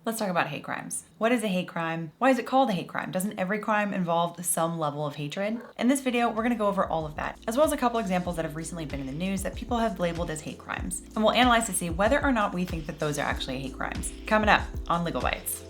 Let's talk about hate crimes. What is a hate crime? Why is it called a hate crime? Doesn't every crime involve some level of hatred? In this video, we're going to go over all of that, as well as a couple examples that have recently been in the news that people have labeled as hate crimes. And we'll analyze to see whether or not we think that those are actually hate crimes. Coming up on Legal Bytes.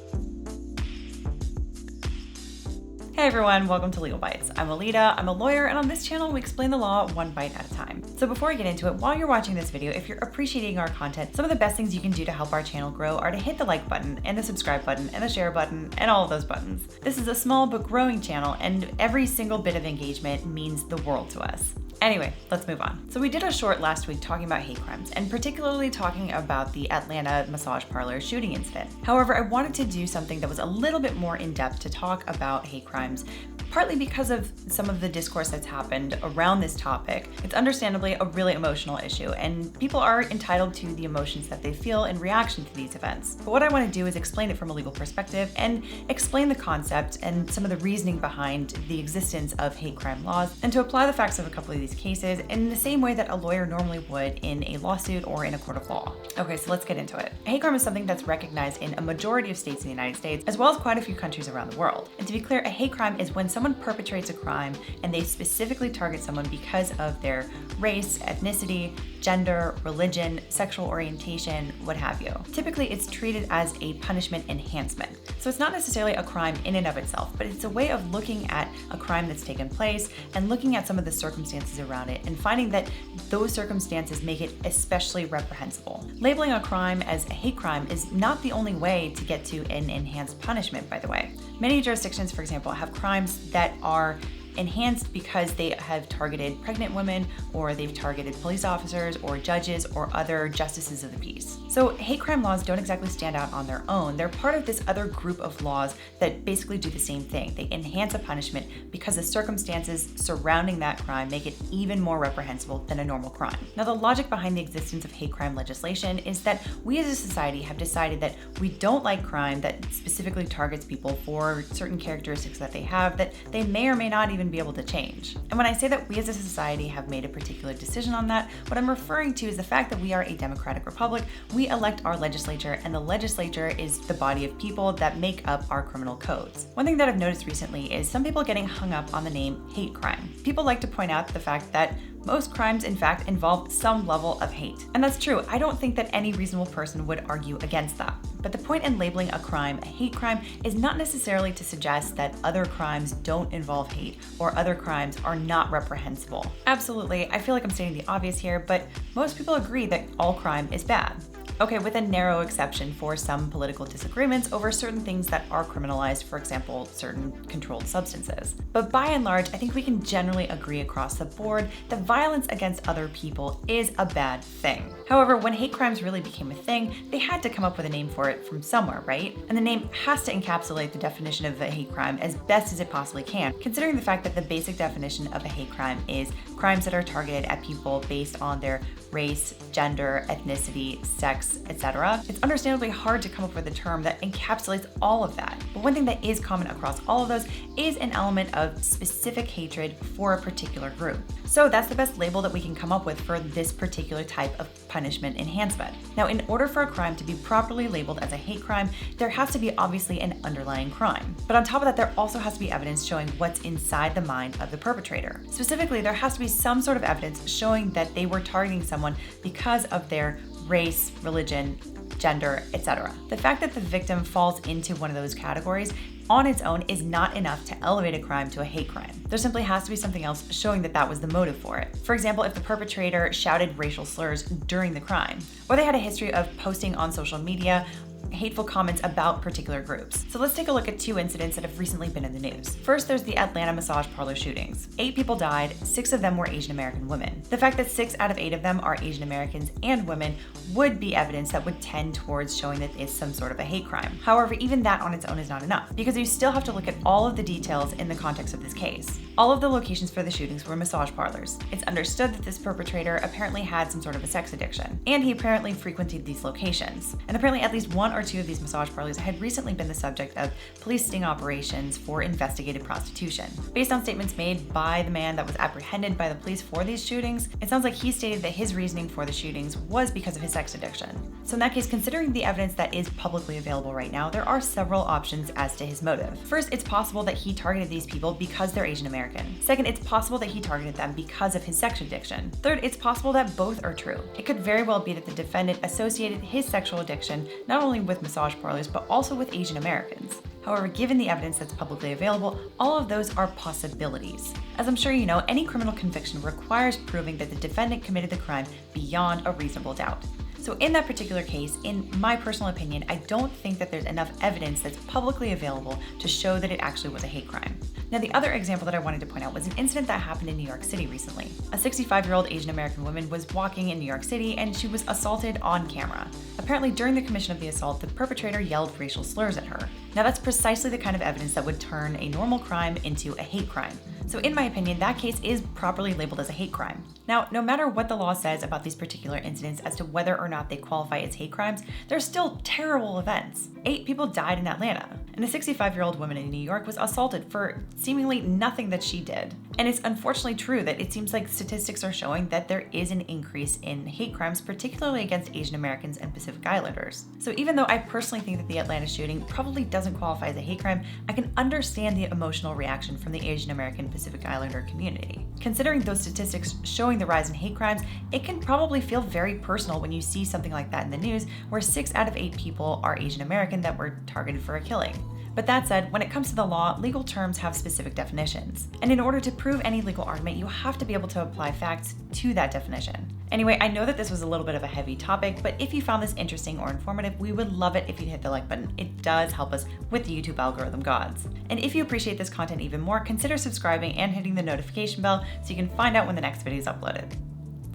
Hey everyone, welcome to Legal Bytes. I'm Alyte, I'm a lawyer, and on this channel we explain the law one bite at a time. So before we get into it, while you're watching this video, if you're appreciating our content, some of the best things you can do to help our channel grow are to hit the like button and the subscribe button and the share button and all of those buttons. This is a small but growing channel, and every single bit of engagement means the world to us. Anyway, let's move on. So we did a short last week talking about hate crimes, and particularly talking about the Atlanta massage parlor shooting incident. However, I wanted to do something that was a little bit more in depth to talk about hate crimes, partly because of some of the discourse that's happened around this topic. It's understandably a really emotional issue, and people are entitled to the emotions that they feel in reaction to these events. But what I want to do is explain it from a legal perspective and explain the concept and some of the reasoning behind the existence of hate crime laws, and to apply the facts of a couple of these cases in the same way that a lawyer normally would in a lawsuit or in a court of law. Okay, so let's get into it. A hate crime is something that's recognized in a majority of states in the United States, as well as quite a few countries around the world. And to be clear, a hate crime is when someone perpetrates a crime and they specifically target someone because of their race, ethnicity, gender, religion, sexual orientation, what have you. Typically, it's treated as a punishment enhancement. So it's not necessarily a crime in and of itself, but it's a way of looking at a crime that's taken place and looking at some of the circumstances around it and finding that those circumstances make it especially reprehensible. Labeling a crime as a hate crime is not the only way to get to an enhanced punishment, by the way. Many jurisdictions, for example, have crimes that are enhanced because they have targeted pregnant women, or they've targeted police officers or judges or other justices of the peace. So hate crime laws don't exactly stand out on their own. They're part of this other group of laws that basically do the same thing. They enhance a punishment because the circumstances surrounding that crime make it even more reprehensible than a normal crime. Now, the logic behind the existence of hate crime legislation is that we as a society have decided that we don't like crime that specifically targets people for certain characteristics that they have that they may or may not even be able to change. And when I say that we as a society have made a particular decision on that, what I'm referring to is the fact that we are a democratic republic. We elect our legislature, and the legislature is the body of people that make up our criminal codes. One thing that I've noticed recently is some people getting hung up on the name hate crime. People like to point out the fact that most crimes, in fact, involve some level of hate. And that's true. I don't think that any reasonable person would argue against that. But the point in labeling a crime a hate crime is not necessarily to suggest that other crimes don't involve hate or other crimes are not reprehensible. Absolutely, I feel like I'm stating the obvious here, but most people agree that all crime is bad. Okay, with a narrow exception for some political disagreements over certain things that are criminalized, for example, certain controlled substances. But by and large, I think we can generally agree across the board that violence against other people is a bad thing. However, when hate crimes really became a thing, they had to come up with a name for it from somewhere, right? And the name has to encapsulate the definition of a hate crime as best as it possibly can, considering the fact that the basic definition of a hate crime is crimes that are targeted at people based on their race, gender, ethnicity, sex, etc. It's understandably hard to come up with a term that encapsulates all of that. But one thing that is common across all of those is an element of specific hatred for a particular group. So that's the best label that we can come up with for this particular type of punishment enhancement. Now, in order for a crime to be properly labeled as a hate crime, there has to be obviously an underlying crime. But on top of that, there also has to be evidence showing what's inside the mind of the perpetrator. Specifically, there has to be some sort of evidence showing that they were targeting someone because of their race, religion, gender, etc. The fact that the victim falls into one of those categories on its own is not enough to elevate a crime to a hate crime. There simply has to be something else showing that that was the motive for it. For example, if the perpetrator shouted racial slurs during the crime, or they had a history of posting on social media hateful comments about particular groups. So let's take a look at two incidents that have recently been in the news. First, there's the Atlanta massage parlor shootings. 8 people died, 6 of them were Asian American women. The fact that 6 out of 8 of them are Asian Americans and women would be evidence that would tend towards showing that it's some sort of a hate crime. However, even that on its own is not enough, because you still have to look at all of the details in the context of this case. All of the locations for the shootings were massage parlors. It's understood that this perpetrator apparently had some sort of a sex addiction, and he apparently frequented these locations. And apparently at least 1 or or two of these massage parlors had recently been the subject of police sting operations for investigated prostitution. Based on statements made by the man that was apprehended by the police for these shootings, it sounds like he stated that his reasoning for the shootings was because of his sex addiction. So in that case, considering the evidence that is publicly available right now, there are several options as to his motive. First, it's possible that he targeted these people because they're Asian American. Second, it's possible that he targeted them because of his sex addiction. Third, it's possible that both are true. It could very well be that the defendant associated his sexual addiction not only with massage parlors, but also with Asian Americans. However, given the evidence that's publicly available, all of those are possibilities. As I'm sure you know, any criminal conviction requires proving that the defendant committed the crime beyond a reasonable doubt. So in that particular case, in my personal opinion, I don't think that there's enough evidence that's publicly available to show that it actually was a hate crime. Now, the other example that I wanted to point out was an incident that happened in New York City recently. A 65-year-old Asian American woman was walking in New York City and she was assaulted on camera. Apparently, during the commission of the assault, the perpetrator yelled racial slurs at her. Now, that's precisely the kind of evidence that would turn a normal crime into a hate crime. So in my opinion, that case is properly labeled as a hate crime. Now, no matter what the law says about these particular incidents as to whether or not they qualify as hate crimes, they're still terrible events. 8 people died in Atlanta, and a 65-year-old woman in New York was assaulted for seemingly nothing that she did. And it's unfortunately true that it seems like statistics are showing that there is an increase in hate crimes, particularly against Asian Americans and Pacific Islanders. So even though I personally think that the Atlanta shooting probably doesn't qualify as a hate crime, I can understand the emotional reaction from the Asian American Pacific Islander community. Considering those statistics showing the rise in hate crimes, it can probably feel very personal when you see something like that in the news, where 6 out of 8 people are Asian American that were targeted for a killing. But that said, when it comes to the law, legal terms have specific definitions. And in order to prove any legal argument, you have to be able to apply facts to that definition. Anyway, I know that this was a little bit of a heavy topic, but if you found this interesting or informative, we would love it if you'd hit the like button. It does help us with the YouTube algorithm gods. And if you appreciate this content even more, consider subscribing and hitting the notification bell so you can find out when the next video is uploaded.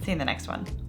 See you in the next one.